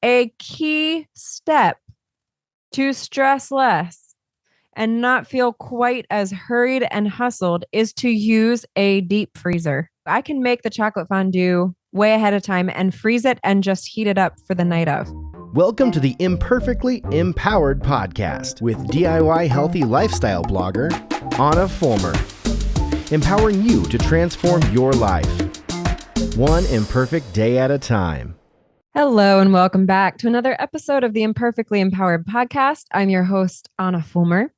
A key step to stress less and not feel quite as hurried and hustled is to use a deep freezer. I can make the chocolate fondue way ahead of time and freeze it and just heat it up for the night of. Welcome to the Imperfectly Empowered podcast with DIY healthy lifestyle blogger, Ahna Fulmer. Empowering you to transform your life, one imperfect day at a time. Hello and welcome back to another episode of the Imperfectly Empowered podcast. I'm your host, Ahna Fulmer.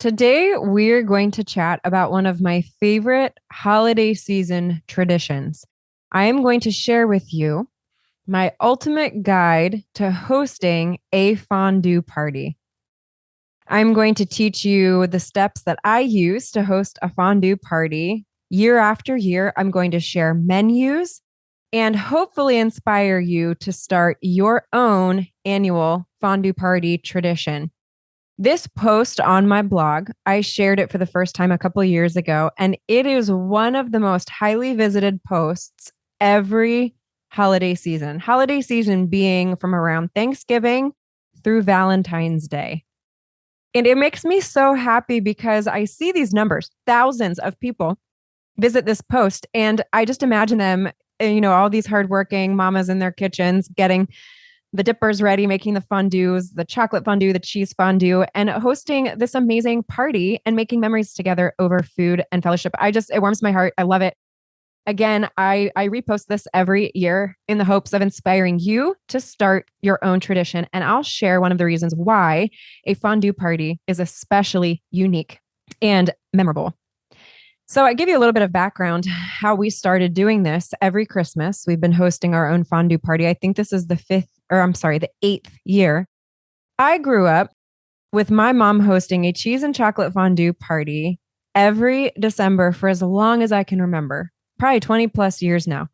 Today, we're going to chat about one of my favorite holiday season traditions. I am going to share with you my ultimate guide to hosting a fondue party. I'm going to teach you the steps that I use to host a fondue party year after year. I'm going to share menus and hopefully inspire you to start your own annual fondue party tradition. This post on my blog, I shared it for the first time a couple of years ago, and it is one of the most highly visited posts every holiday season. Holiday season being from around Thanksgiving through Valentine's Day. And it makes me so happy because I see these numbers, thousands of people visit this post, and I just imagine them, all these hardworking mamas in their kitchens getting the dippers ready, making the fondues, the chocolate fondue, the cheese fondue, and hosting this amazing party and making memories together over food and fellowship. It warms my heart. I love it. Again, I repost this every year in the hopes of inspiring you to start your own tradition. And I'll share one of the reasons why a fondue party is especially unique and memorable. So I give you a little bit of background how we started doing this every Christmas. We've been hosting our own fondue party. I think this is the eighth year. I grew up with my mom hosting a cheese and chocolate fondue party every December for as long as I can remember, probably 20 plus years now.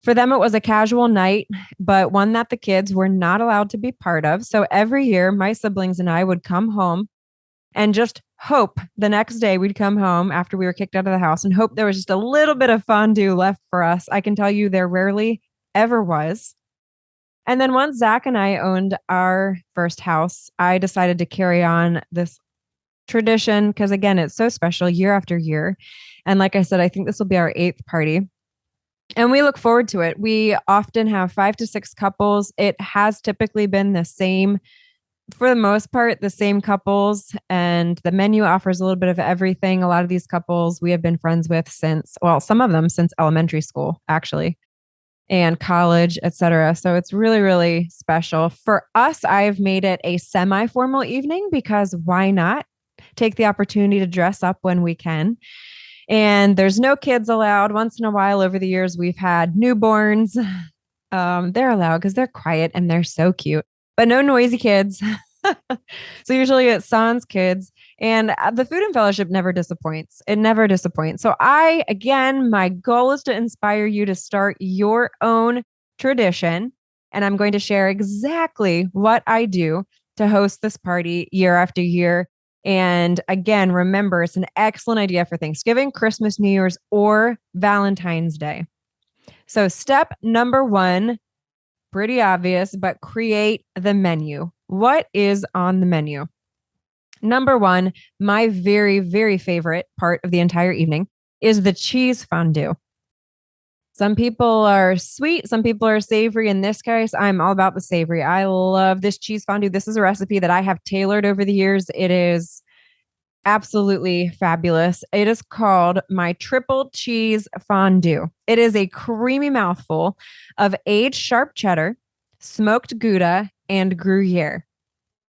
For them, it was a casual night, but one that the kids were not allowed to be part of. So every year, my siblings and I would come home and just hope the next day we'd come home after we were kicked out of the house and hope there was just a little bit of fondue left for us. I can tell you there rarely ever was. And then once Zach and I owned our first house, I decided to carry on this tradition because, again, it's so special year after year. And like I said, I think this will be our eighth party. And we look forward to it. We often have 5 to 6 couples. It has typically been the same, for the most part, the same couples. And the menu offers a little bit of everything. A lot of these couples we have been friends with some of them since elementary school, actually, and college, etc. So it's really, really special. For us, I've made it a semi-formal evening because why not take the opportunity to dress up when we can? And there's no kids allowed. Once in a while over the years, we've had newborns. They're allowed because they're quiet and they're so cute, but no noisy kids. So usually it's sans kids, and the food and fellowship never disappoints. It never disappoints. So my goal is to inspire you to start your own tradition. And I'm going to share exactly what I do to host this party year after year. And again, remember, it's an excellent idea for Thanksgiving, Christmas, New Year's, or Valentine's Day. So step number 1, pretty obvious, but create the menu. What is on the menu? Number 1, my very, very favorite part of the entire evening is the cheese fondue. Some people are sweet, some people are savory. In this case, I'm all about the savory. I love this cheese fondue. This is a recipe that I have tailored over the years. It is absolutely fabulous. It is called my triple cheese fondue. It is a creamy mouthful of aged sharp cheddar, smoked Gouda, and Gruyere.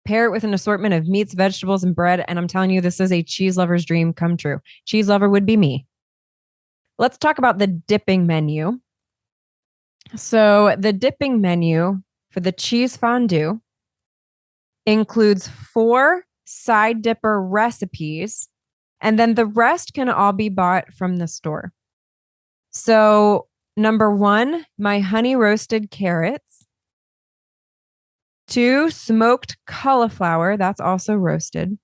Pair it with an assortment of meats, vegetables, and bread. And I'm telling you, this is a cheese lover's dream come true. Cheese lover would be me. Let's talk about the dipping menu. So the dipping menu for the cheese fondue includes 4 side dipper recipes, and then the rest can all be bought from the store. So number 1, my honey roasted carrots. 2, smoked cauliflower. That's also roasted.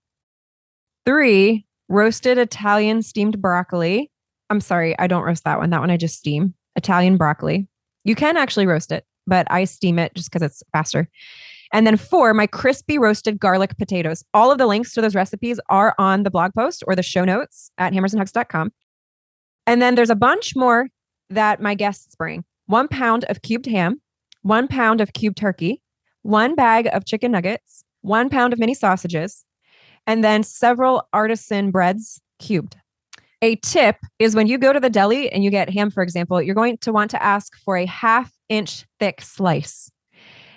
3, roasted Italian steamed broccoli. I'm sorry, I don't roast that one. That one I just steam. Italian broccoli. You can actually roast it. but I steam it just because it's faster. And then 4, my crispy roasted garlic potatoes. All of the links to those recipes are on the blog post or the show notes at hammersandhugs.com. And then there's a bunch more that my guests bring. 1 pound of cubed ham, 1 pound of cubed turkey, 1 bag of chicken nuggets, 1 pound of mini sausages, and then several artisan breads cubed. A tip is when you go to the deli and you get ham, for example, you're going to want to ask for a 1/2 inch thick slice.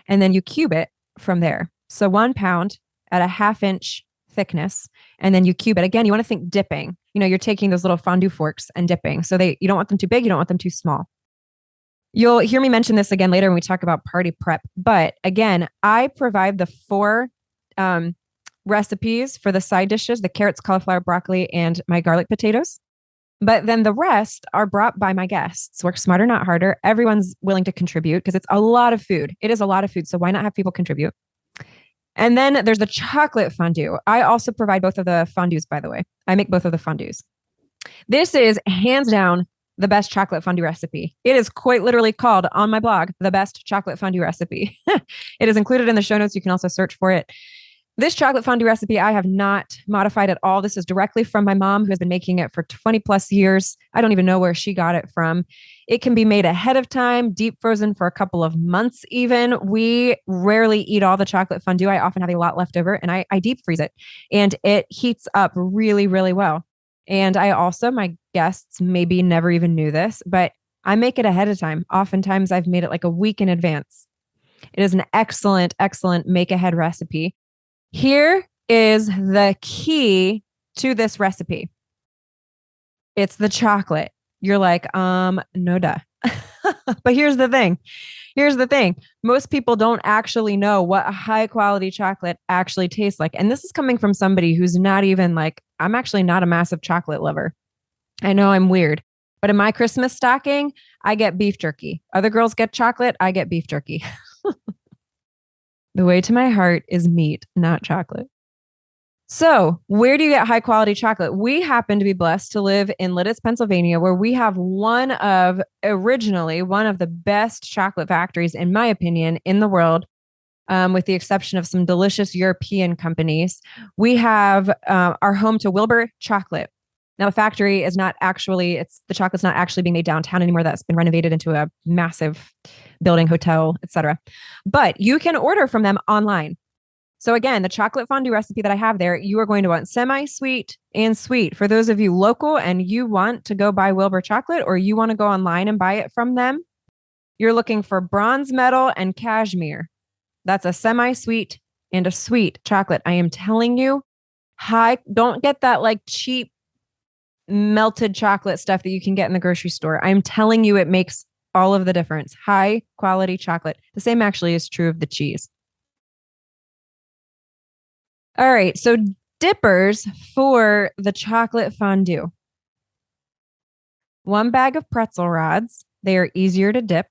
And then you cube it from there. So 1 pound at a 1/2 inch thickness. And then you cube it. Again, you want to think dipping. You're taking those little fondue forks and dipping. So you don't want them too big. You don't want them too small. You'll hear me mention this again later when we talk about party prep. But again, I provide the 4 recipes for the side dishes, the carrots, cauliflower, broccoli, and my garlic potatoes. But then the rest are brought by my guests. Work smarter, not harder. Everyone's willing to contribute because it's a lot of food. It is a lot of food. So why not have people contribute? And then there's the chocolate fondue. I also provide both of the fondues, by the way. I make both of the fondues. This is hands down the best chocolate fondue recipe. It is quite literally called on my blog, the best chocolate fondue recipe. It is included in the show notes. You can also search for it. This chocolate fondue recipe, I have not modified at all. This is directly from my mom, who has been making it for 20 plus years. I don't even know where she got it from. It can be made ahead of time, deep frozen for a couple of months even. We rarely eat all the chocolate fondue. I often have a lot left over, and I deep freeze it, and it heats up really, really well. And I also, my guests maybe never even knew this, but I make it ahead of time. Oftentimes I've made it like a week in advance. It is an excellent, excellent make ahead recipe. Here is the key to this recipe. It's the chocolate. You're like, no duh. But here's the thing. Most people don't actually know what a high quality chocolate actually tastes like. And this is coming from somebody who's not even like, I'm actually not a massive chocolate lover. I know I'm weird, but in my Christmas stocking, I get beef jerky. Other girls get chocolate. I get beef jerky. The way to my heart is meat, not chocolate. So where do you get high quality chocolate? We happen to be blessed to live in Lidditz, Pennsylvania, where we have originally one of the best chocolate factories, in my opinion, in the world, with the exception of some delicious European companies. We have our home to Wilbur Chocolate. Now, the factory is not actually, the chocolate's not actually being made downtown anymore. That's been renovated into a massive building, hotel, etc. But you can order from them online. So again, the chocolate fondue recipe that I have there, you are going to want semi-sweet and sweet. For those of you local and you want to go buy Wilbur Chocolate, or you want to go online and buy it from them, you're looking for bronze medal and cashmere. That's a semi-sweet and a sweet chocolate. I am telling you, don't get that like cheap melted chocolate stuff that you can get in the grocery store. I'm telling you, it makes all of the difference. High quality chocolate. The same actually is true of the cheese. All right. So dippers for the chocolate fondue. 1 bag of pretzel rods. They are easier to dip.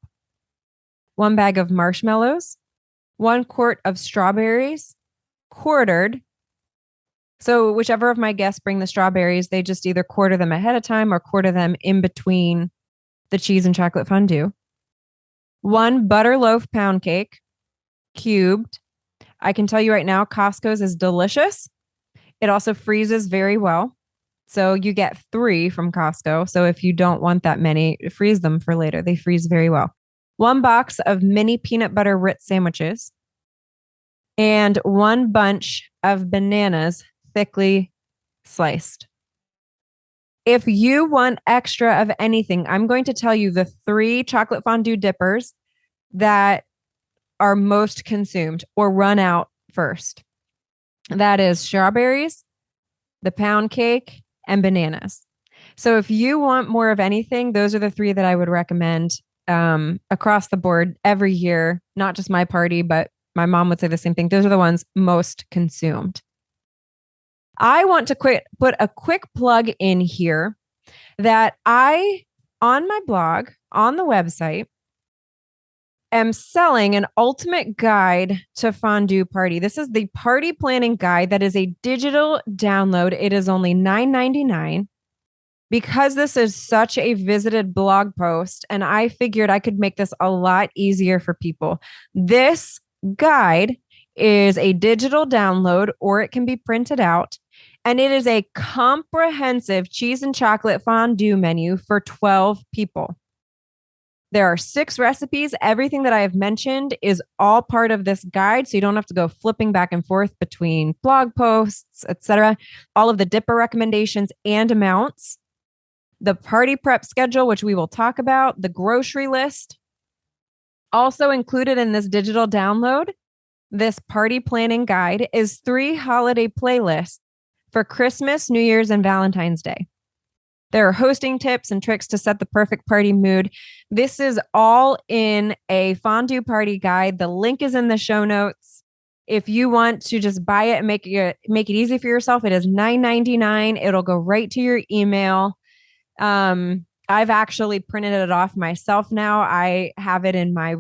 1 bag of marshmallows. 1 quart of strawberries, quartered. So whichever of my guests bring the strawberries, they just either quarter them ahead of time or quarter them in between the cheese and chocolate fondue. 1 butter loaf pound cake, cubed. I can tell you right now, Costco's is delicious. It also freezes very well. So you get 3 from Costco. So if you don't want that many, freeze them for later. They freeze very well. 1 box of mini peanut butter Ritz sandwiches. And 1 bunch of bananas, thickly sliced. If you want extra of anything, I'm going to tell you the 3 chocolate fondue dippers that are most consumed or run out first. That is strawberries, the pound cake, and bananas. So if you want more of anything, those are the 3 that I would recommend across the board every year, not just my party, but my mom would say the same thing. Those are the ones most consumed. I want to put a quick plug in here that on my blog, on the website, am selling an ultimate guide to fondue party. This is the party planning guide that is a digital download. It is only $9.99. Because this is such a visited blog post, and I figured I could make this a lot easier for people. This guide is a digital download or it can be printed out. And it is a comprehensive cheese and chocolate fondue menu for 12 people. There are 6 recipes. Everything that I have mentioned is all part of this guide. So you don't have to go flipping back and forth between blog posts, etc. All of the dipper recommendations and amounts, the party prep schedule, which we will talk about, the grocery list. Also included in this digital download, this party planning guide is 3 holiday playlists for Christmas, New Year's, and Valentine's Day. There are hosting tips and tricks to set the perfect party mood. This is all in a fondue party guide. The link is in the show notes. If you want to just buy it and make it easy for yourself, it is $9.99. It'll go right to your email. I've actually printed it off myself now. I have it in my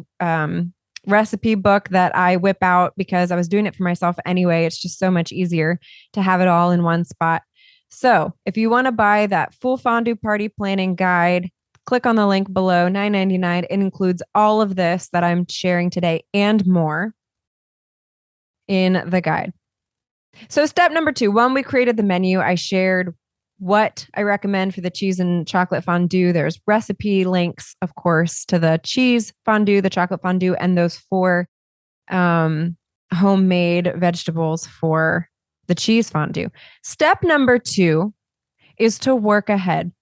recipe book that I whip out because I was doing it for myself anyway. It's just so much easier to have it all in one spot. So if you want to buy that full fondue party planning guide, click on the link below, $9.99. It includes all of this that I'm sharing today and more in the guide. So step number 2, when we created the menu, I shared what I recommend for the cheese and chocolate fondue. There's recipe links, of course, to the cheese fondue, the chocolate fondue, and those 4 homemade vegetables for the cheese fondue. Step number 2 is to work ahead.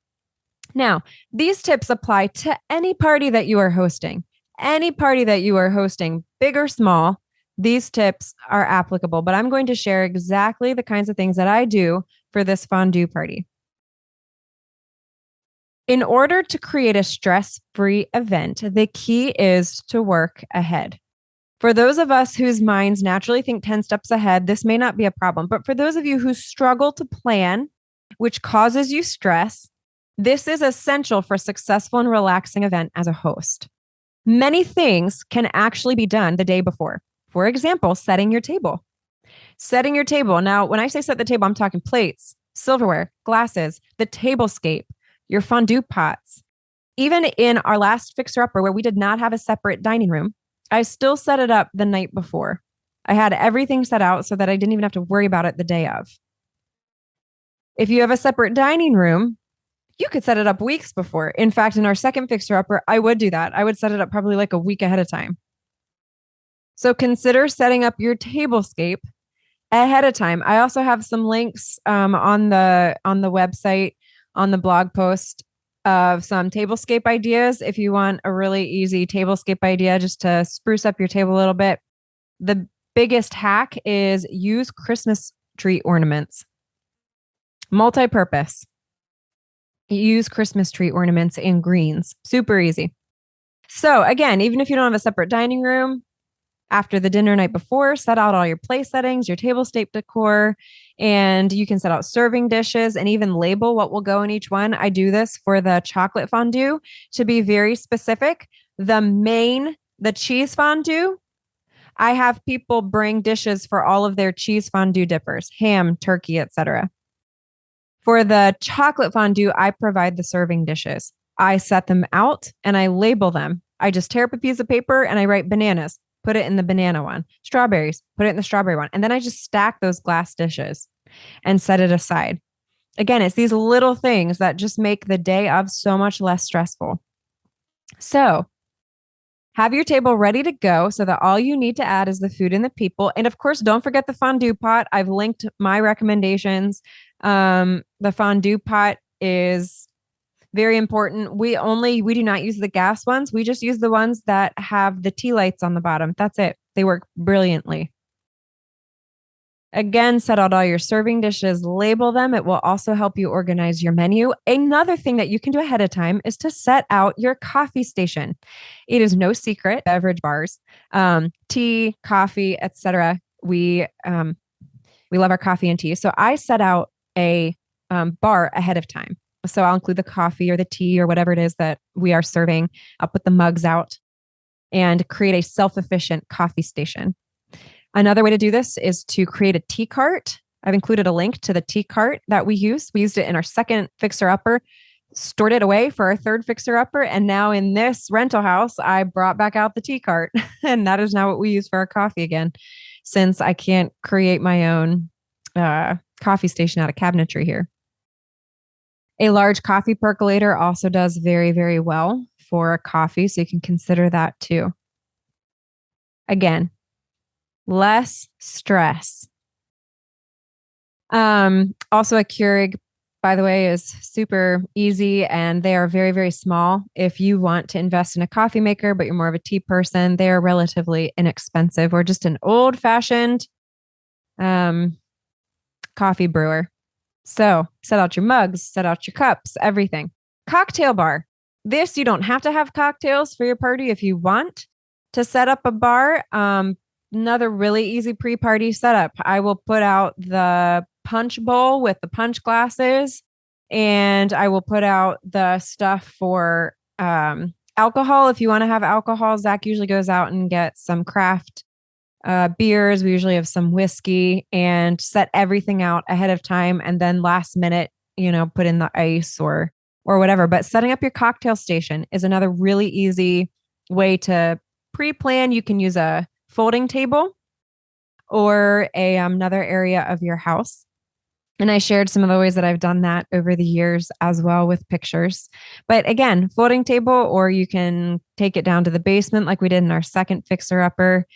Now, these tips apply to any party that you are hosting. Any party that you are hosting, big or small, these tips are applicable, but I'm going to share exactly the kinds of things that I do for this fondue party. In order to create a stress-free event, the key is to work ahead. For those of us whose minds naturally think 10 steps ahead, this may not be a problem. But for those of you who struggle to plan, which causes you stress, this is essential for a successful and relaxing event as a host. Many things can actually be done the day before. For example, setting your table. Setting your table. Now, when I say set the table, I'm talking plates, silverware, glasses, the tablescape, your fondue pots. Even in our last fixer-upper where we did not have a separate dining room, I still set it up the night before. I had everything set out so that I didn't even have to worry about it the day of. If you have a separate dining room, you could set it up weeks before. In fact, in our second fixer-upper, I would do that. I would set it up probably like a week ahead of time. So consider setting up your tablescape ahead of time. I also have some links on the website, on the blog post, of some tablescape ideas. If you want a really easy tablescape idea just to spruce up your table a little bit, the biggest hack is use Christmas tree ornaments. Multi-purpose. Use Christmas tree ornaments in greens. Super easy. So again, even if you don't have a separate dining room, after the dinner night before, set out all your place settings, your tablescape decor, and you can set out serving dishes and even label what will go in each one. I do this for the chocolate fondue to be very specific. The cheese fondue, I have people bring dishes for all of their cheese fondue dippers, ham, turkey, etc. For the chocolate fondue, I provide the serving dishes. I set them out and I label them. I just tear up a piece of paper and I write bananas. Put it in the banana one. Strawberries, put it in the strawberry one. And then I just stack those glass dishes and set it aside. Again, it's these little things that just make the day of so much less stressful. So have your table ready to go so that all you need to add is the food and the people. And of course, don't forget the fondue pot. I've linked my recommendations. The fondue pot is very important. We do not use the gas ones. We just use the ones that have the tea lights on the bottom. That's it. They work brilliantly. Again, set out all your serving dishes, label them. It will also help you organize your menu. Another thing that you can do ahead of time is to set out your coffee station. It is no secret, beverage bars, tea, coffee, etc. We love our coffee and tea. So I set out a bar ahead of time. So I'll include the coffee or the tea or whatever it is that we are serving. I'll put the mugs out and create a self-efficient coffee station. Another way to do this is to create a tea cart. I've included a link to the tea cart that we use. We used it in our second fixer-upper, stored it away for our third fixer-upper, and now in this rental house, I brought back out the tea cart, and that is now what we use for our coffee again, since I can't create my own coffee station out of cabinetry here. A large coffee percolator also does very, very well for a coffee, so you can consider that too. Again, less stress. Also a Keurig, by the way, is super easy, and they are very, very small. If you want to invest in a coffee maker, but you're more of a tea person, they are relatively inexpensive, or just an old-fashioned coffee brewer. So set out your mugs, set out your cups, everything. Cocktail bar. This, you don't have to have cocktails for your party if you want to set up a bar. Another really easy pre-party setup. I will put out the punch bowl with the punch glasses, and I will put out the stuff for alcohol. If you want to have alcohol, Zach usually goes out and gets some craft beers. We usually have some whiskey, and set everything out ahead of time. And then last minute, put in the ice or whatever. But setting up your cocktail station is another really easy way to pre-plan. You can use a folding table or another area of your house. And I shared some of the ways that I've done that over the years as well with pictures. But again, folding table, or you can take it down to the basement like we did in our second fixer-upper.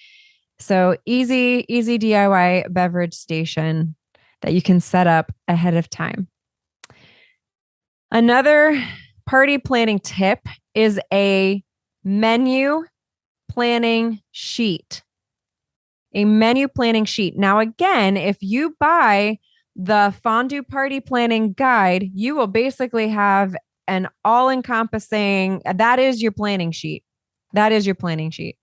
So easy DIY beverage station that you can set up ahead of time. Another party planning tip is a menu planning sheet. A menu planning sheet. Now, again, if you buy the Fondue Party Planning Guide, you will basically have an all-encompassing, that is your planning sheet. That is your planning sheet.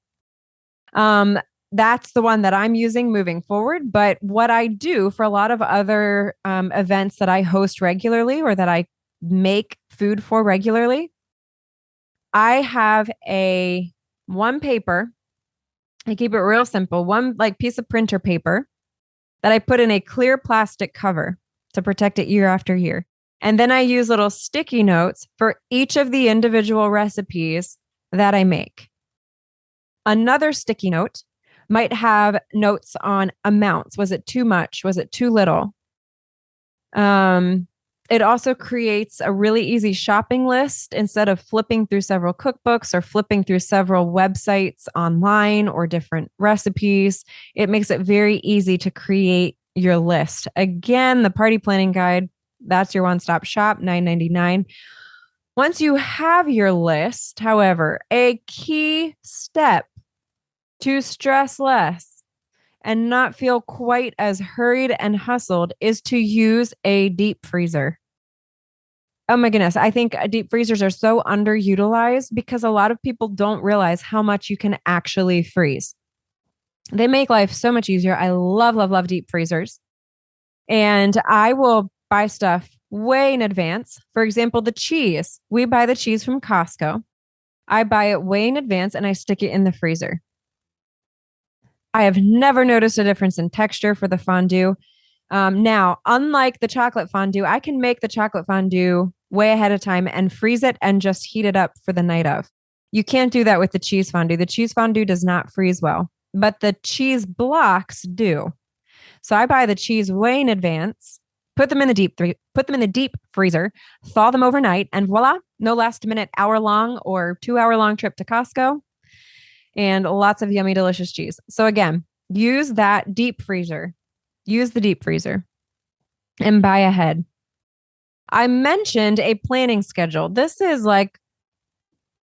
That's the one that I'm using moving forward. But what I do for a lot of other events that I host regularly, or that I make food for regularly, I have one paper. I keep it real simple. One piece of printer paper that I put in a clear plastic cover to protect it year after year. And then I use little sticky notes for each of the individual recipes that I make. Another sticky note might have notes on amounts. Was it too much? Was it too little? It also creates a really easy shopping list instead of flipping through several cookbooks or flipping through several websites online or different recipes. It makes it very easy to create your list. Again, the party planning guide, that's your one-stop shop, $9.99. Once you have your list, however, a key step to stress less and not feel quite as hurried and hustled is to use a deep freezer. Oh my goodness. I think deep freezers are so underutilized because a lot of people don't realize how much you can actually freeze. They make life so much easier. I love, love, love deep freezers. And I will buy stuff way in advance. For example, the cheese. We buy the cheese from Costco. I buy it way in advance and I stick it in the freezer. I have never noticed a difference in texture for the fondue. Now, unlike the chocolate fondue, I can make the chocolate fondue way ahead of time and freeze it and just heat it up for the night of. You can't do that with the cheese fondue. The cheese fondue does not freeze well, but the cheese blocks do. So I buy the cheese way in advance, put them in the deep freezer, thaw them overnight, and voila, no last minute hour-long or 2-hour-long trip to Costco, and lots of yummy, delicious cheese. So again, use that deep freezer. Use the deep freezer and buy ahead. I mentioned a planning schedule. This is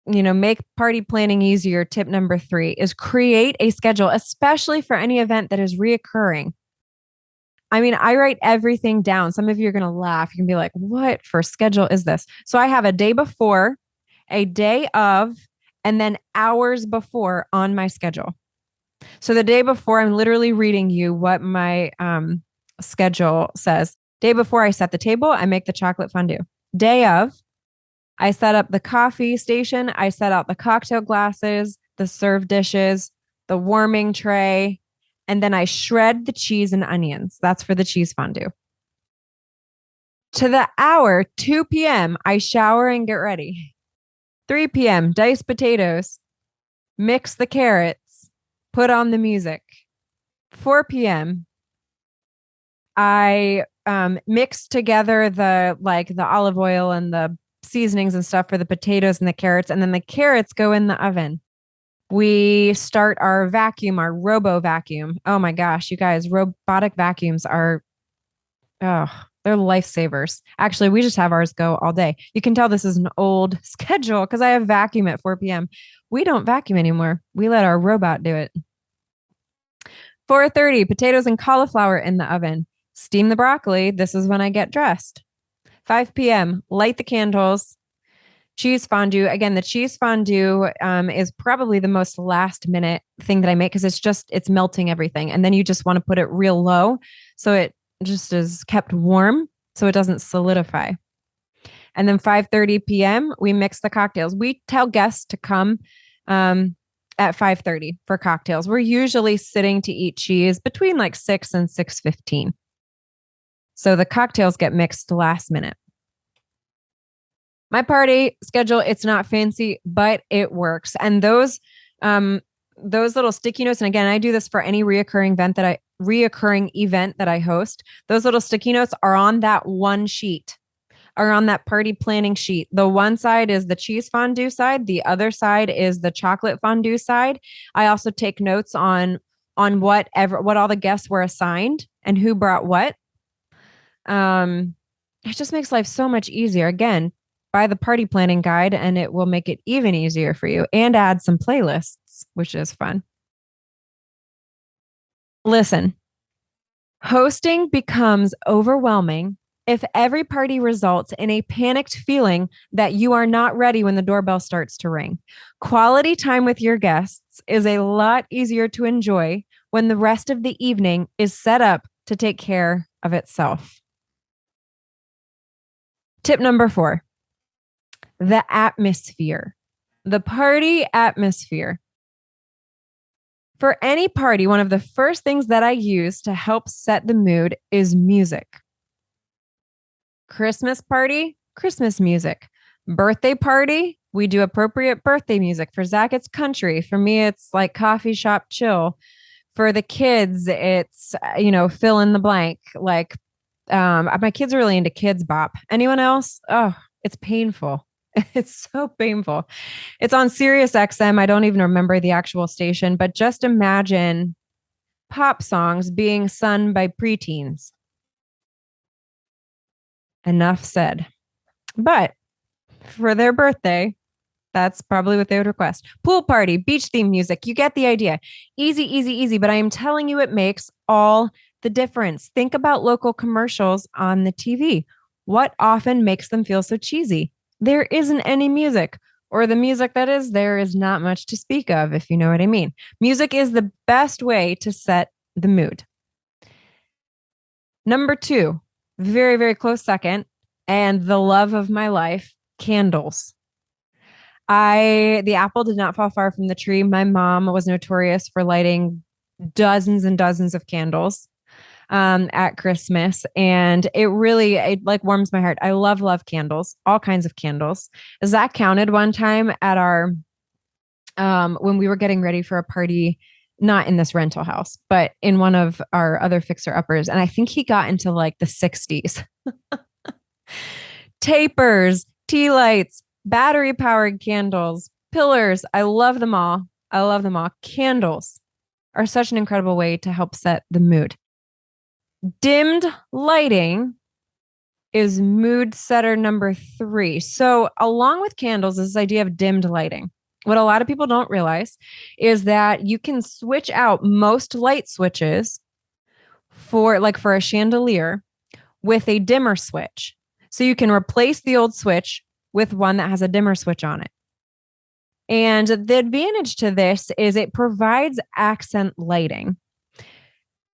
make party planning easier. Tip number 3 is create a schedule, especially for any event that is reoccurring. I mean, I write everything down. Some of you are going to laugh. You can be like, what for schedule is this? So I have a day before, a day of, and then hours before on my schedule. So the day before, I'm literally reading you what my schedule says. Day before, I set the table. I make the chocolate fondue. Day of, I set up the coffee station. I set out the cocktail glasses, the serve dishes, the warming tray, And then I shred the cheese and onions. That's for the cheese fondue. To the hour, 2 p.m., I shower and get ready. 3 p.m., dice potatoes, mix the carrots, put on the music. 4 p.m., I mix together the olive oil and the seasonings and stuff for the potatoes and the carrots, and then the carrots go in the oven. We start our vacuum, our robo vacuum. Oh my gosh, you guys, robotic vacuums are, oh, they're lifesavers. Actually, we just have ours go all day. You can tell this is an old schedule because I have vacuum at 4 p.m. We don't vacuum anymore. We let our robot do it. 4:30, potatoes and cauliflower in the oven. Steam the broccoli. This is when I get dressed. 5 p.m., light the candles. Cheese fondue. Again, the cheese fondue is probably the most last minute thing that I make because it's melting everything. And then you just want to put it real low so it just is kept warm so it doesn't solidify. And then 5:30 p.m., we mix the cocktails. We tell guests to come at 5:30 for cocktails. We're usually sitting to eat cheese between like 6 and 6:15. So the cocktails get mixed last minute. My party schedule, it's not fancy, but it works. And those little sticky notes, and again, I do this for any reoccurring event that I host. Those little sticky notes are on that one sheet, are on that party planning sheet. The one side is the cheese fondue side. The other side is the chocolate fondue side. I also take notes on what all the guests were assigned and who brought what. It just makes life so much easier. Again, buy the party planning guide and it will make it even easier for you and add some playlists, which is fun. Listen, hosting becomes overwhelming if every party results in a panicked feeling that you are not ready when the doorbell starts to ring. Quality time with your guests is a lot easier to enjoy when the rest of the evening is set up to take care of itself. Tip number 4, the atmosphere, the party atmosphere. For any party, one of the first things that I use to help set the mood is music. Christmas party, Christmas music. Birthday party, we do appropriate birthday music. For Zach, it's country. For me, it's like coffee shop chill. For the kids, it's, fill in the blank. Like, my kids are really into kids bop. Anyone else? Oh, it's painful. It's so painful. It's on Sirius XM. I don't even remember the actual station, but just imagine pop songs being sung by preteens. Enough said. But for their birthday, that's probably what they would request. Pool party, beach theme music. You get the idea. Easy, easy, easy. But I am telling you, it makes all the difference. Think about local commercials on the TV. What often makes them feel so cheesy? There isn't any music, or the music that is there is not much to speak of, if you know what I mean. Music is the best way to set the mood. Number 2, very, very close second, and the love of my life, candles. The apple did not fall far from the tree. My mom was notorious for lighting dozens and dozens of candles at Christmas. And it like warms my heart. I love candles, all kinds of candles. Zach counted one time at our, when we were getting ready for a party, not in this rental house, but in one of our other fixer uppers. And I think he got into like the 60s. Tapers, tea lights, battery powered candles, pillars. I love them all. Candles are such an incredible way to help set the mood. Dimmed lighting is mood setter number 3. So along with candles is this idea of dimmed lighting. What a lot of people don't realize is that you can switch out most light switches for a chandelier with a dimmer switch. So you can replace the old switch with one that has a dimmer switch on it. And the advantage to this is it provides accent lighting.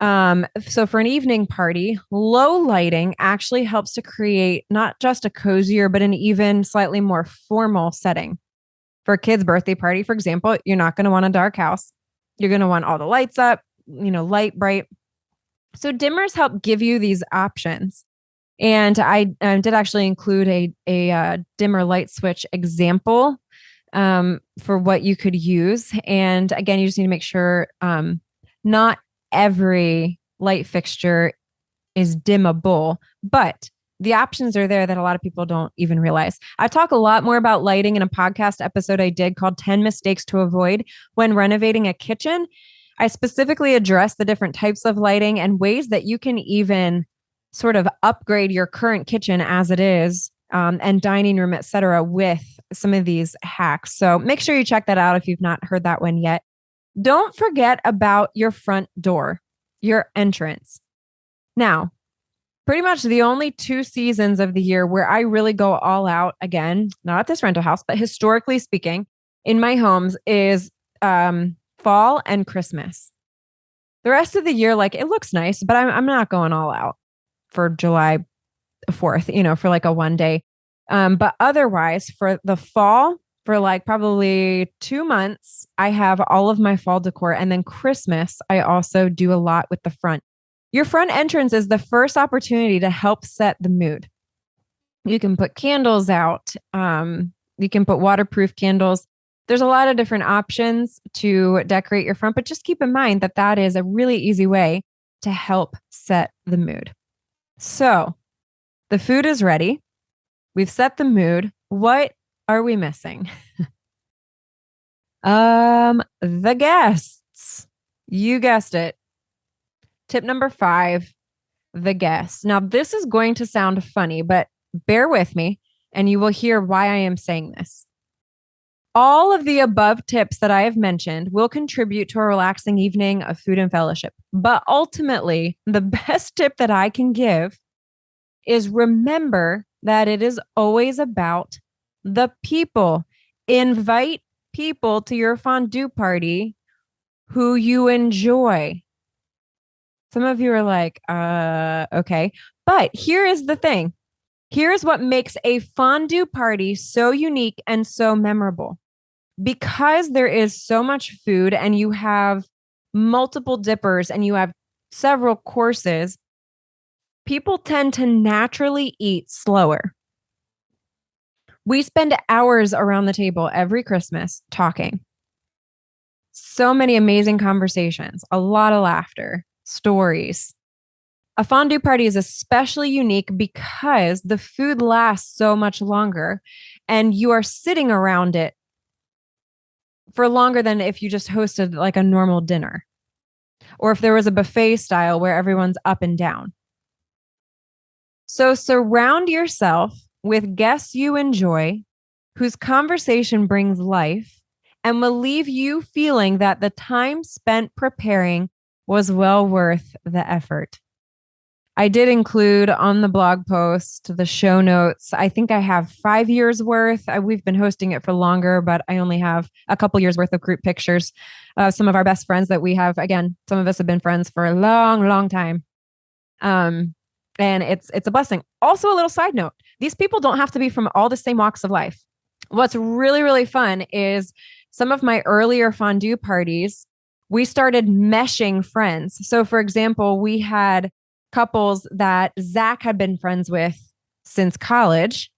So for an evening party, low lighting actually helps to create not just a cozier, but an even slightly more formal setting. For a kid's birthday party, for example, you're not going to want a dark house. You're going to want all the lights up. light, bright. So dimmers help give you these options. And I did actually include a dimmer light switch example for what you could use. And again, you just need to make sure not every light fixture is dimmable, but the options are there that a lot of people don't even realize. I talk a lot more about lighting in a podcast episode I did called 10 Mistakes to Avoid When Renovating a Kitchen. I specifically address the different types of lighting and ways that you can even sort of upgrade your current kitchen as it is, and dining room, etc., with some of these hacks. So make sure you check that out if you've not heard that one yet. Don't forget about your front door, your entrance. Now, pretty much the only 2 seasons of the year where I really go all out, again, not at this rental house, but historically speaking, in my homes is fall and Christmas. The rest of the year, like, it looks nice, but I'm not going all out for July 4th, for like a one day. But otherwise, for the fall, for like probably 2 months, I have all of my fall decor. And then Christmas, I also do a lot with the front. Your front entrance is the first opportunity to help set the mood. You can put candles out. You can put waterproof candles. There's a lot of different options to decorate your front, but just keep in mind that that is a really easy way to help set the mood. So the food is ready. We've set the mood. What are we missing? The guests. You guessed it. Tip number 5, the guests. Now, this is going to sound funny, but bear with me and you will hear why I am saying this. All of the above tips that I have mentioned will contribute to a relaxing evening of food and fellowship. But ultimately, the best tip that I can give is remember that it is always about the people. Invite people to your fondue party who you enjoy. Some of you are like, okay. But here is the thing. Here's what makes a fondue party so unique and so memorable. Because there is so much food and you have multiple dippers and you have several courses, people tend to naturally eat slower. We spend hours around the table every Christmas talking. So many amazing conversations, a lot of laughter, stories. A fondue party is especially unique because the food lasts so much longer and you are sitting around it for longer than if you just hosted like a normal dinner or if there was a buffet style where everyone's up and down. So surround yourself with guests you enjoy, whose conversation brings life and will leave you feeling that the time spent preparing was well worth the effort. I did include on the blog post, the show notes. I think I have 5 years worth. We've been hosting it for longer, but I only have a couple years worth of group pictures. Some of our best friends that we have, again, some of us have been friends for a long, long time. And it's a blessing. Also, a little side note, these people don't have to be from all the same walks of life. What's really, really fun is some of my earlier fondue parties, we started meshing friends. So for example, we had couples that Zach had been friends with since college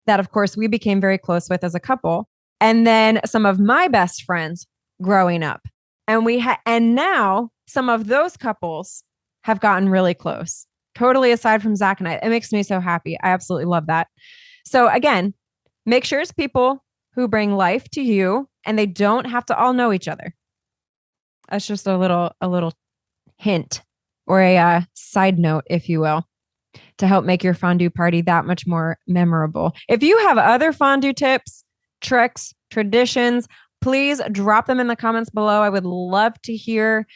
that, of course, we became very close with as a couple. And then some of my best friends growing up. And now some of those couples have gotten really close, totally aside from Zach and I. It makes me so happy. I absolutely love that. So again, make sure it's people who bring life to you and they don't have to all know each other. That's just a little hint or a side note, if you will, to help make your fondue party that much more memorable. If you have other fondue tips, tricks, traditions, please drop them in the comments below. I would love to hear.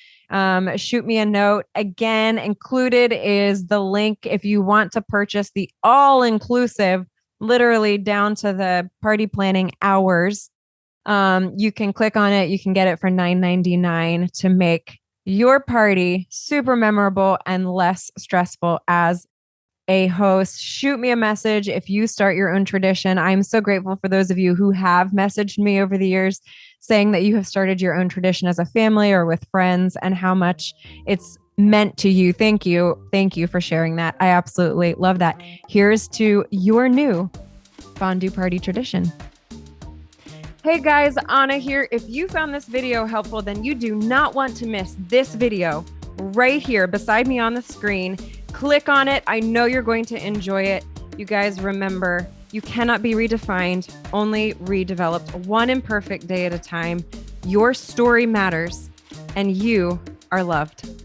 Shoot me a note. Again, included is the link if you want to purchase the all-inclusive, literally down to the party planning hours. You can click on it. You can get it for $9.99 to make your party super memorable and less stressful as a host, shoot me a message if you start your own tradition. I'm so grateful for those of you who have messaged me over the years saying that you have started your own tradition as a family or with friends and how much it's meant to you. Thank you. Thank you for sharing that. I absolutely love that. Here's to your new fondue party tradition. Hey guys, Ahna here. If you found this video helpful, then you do not want to miss this video right here beside me on the screen. Click on it. I know you're going to enjoy it. You guys remember, you cannot be redefined, only redeveloped, one imperfect day at a time. Your story matters, and you are loved.